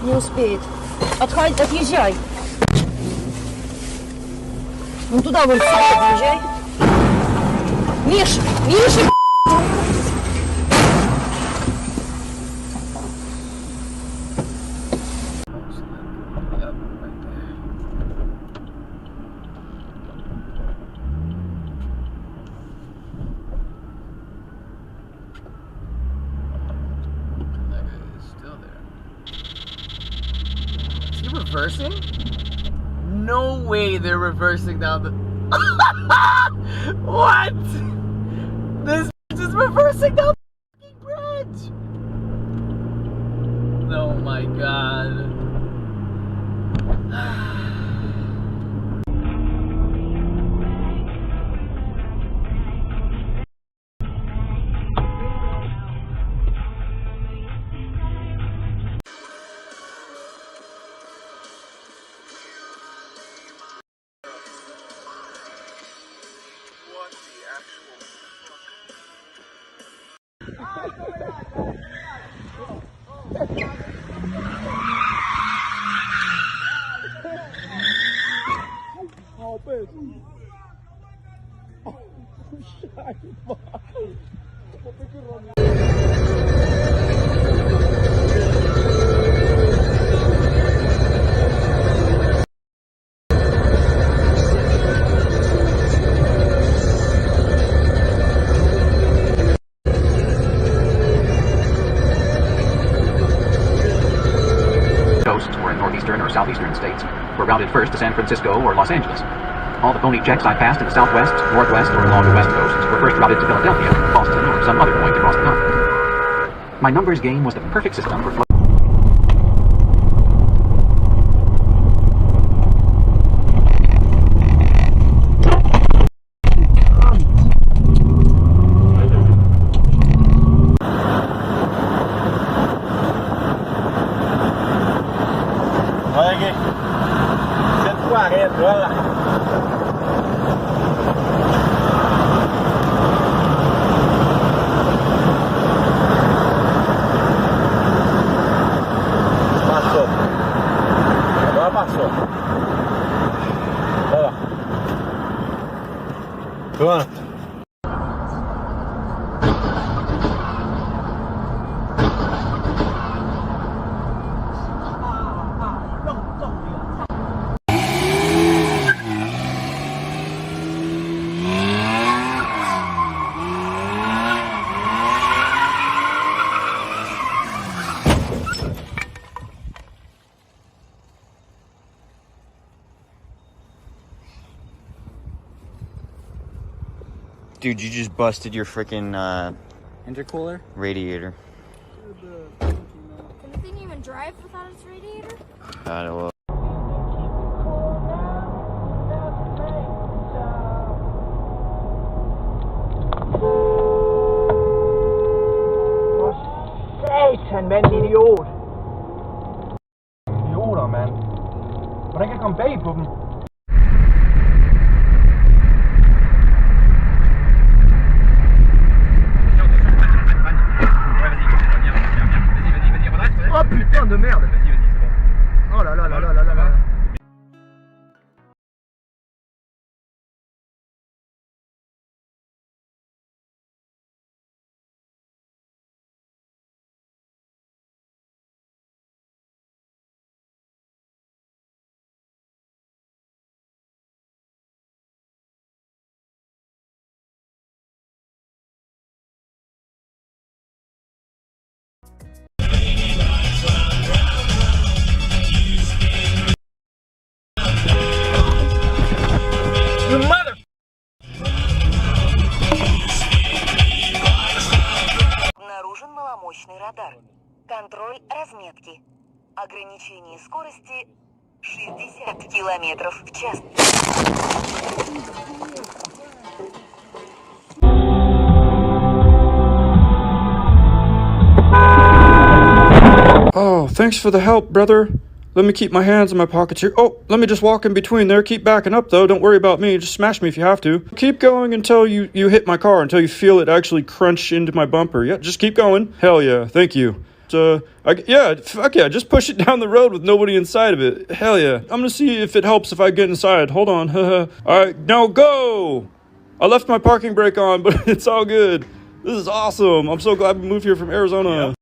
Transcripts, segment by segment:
Не успеет. Отъезжай. Ну туда вон сюда подъезжай. Миша! Миша! Reversing? No way they're reversing down the... What? This is reversing down the fucking bridge! Oh my god. Or southeastern states were routed first to San Francisco or Los Angeles. All the phony checks I passed in the southwest, northwest, or along the west coast were first routed to Philadelphia, Boston, or some other point across the continent. My numbers game was the perfect system for Pronto. Dude, you just busted your freaking intercooler radiator. Can the thing even drive without its radiator? I don't know. Satan, mand, idiot! Idioter, mand. Hvordan kan jeg komme bag på dem? Oh putain de merde! Vas-y, vas-y, c'est bon. Oh là là là là là là là. Обнаружен маломощный радар. Контроль разметки. Ограничение скорости 60 километров в час. Oh, thanks for the help, brother. Let me keep my hands in my pockets here. Oh, let me just walk in between there. Keep backing up, though. Don't worry about me. Just smash me if you have to. Keep going until you hit my car, until you feel it actually crunch into my bumper. Yeah, just keep going. Hell yeah. Thank you. Yeah, fuck yeah. Just push it down the road with nobody inside of it. Hell yeah. I'm gonna see if it helps if I get inside. Hold on. All right, now go. I left my parking brake on, but it's all good. This is awesome. I'm so glad we moved here from Arizona. Yeah.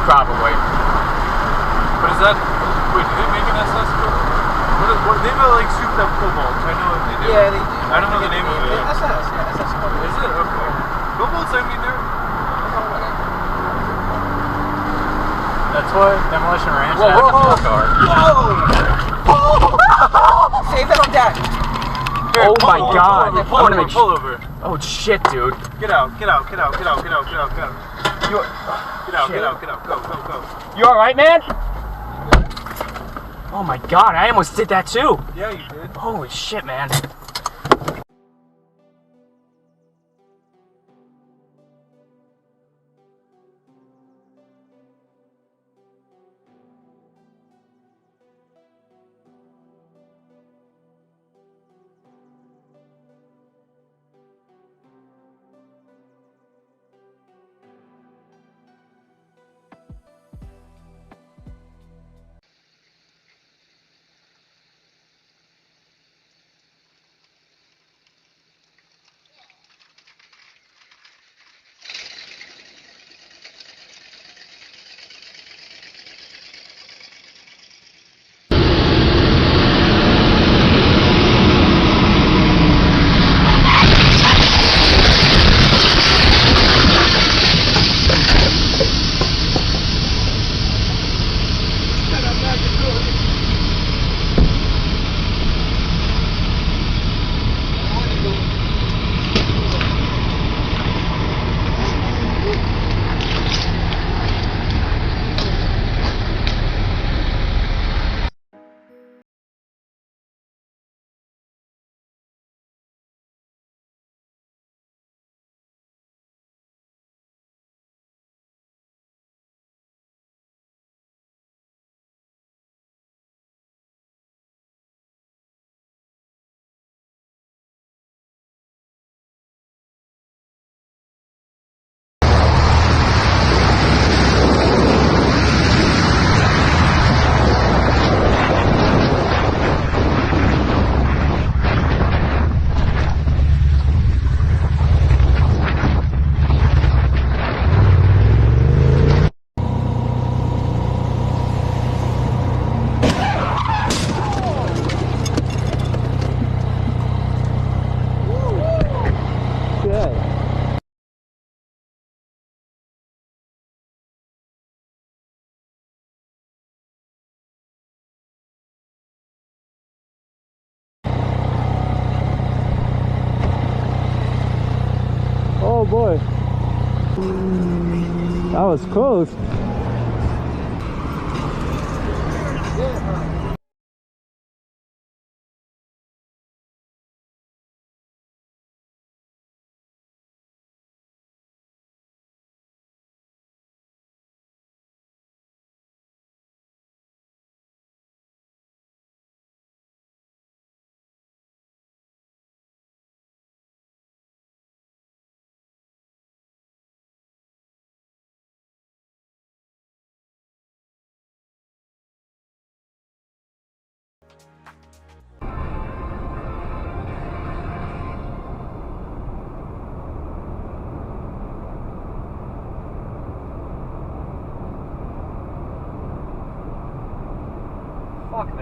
Probably. What is that? Wait, did they make an SS car? What they have like souped up cobalt. I know what they do. Yeah, they do. I don't know the name of it. SS, yeah, SS cobalt. Is it? Okay. Cobalt's, I mean, they're... That's what Demolition Ranch has a full car. Whoa! Save that on deck. Here, Oh my god. Pull over. Oh shit, dude. Get out. You Get out. Go. You alright, man? Oh my god, I almost did that too. Yeah, you did. Holy shit, man. Oh boy. That was close. Fuck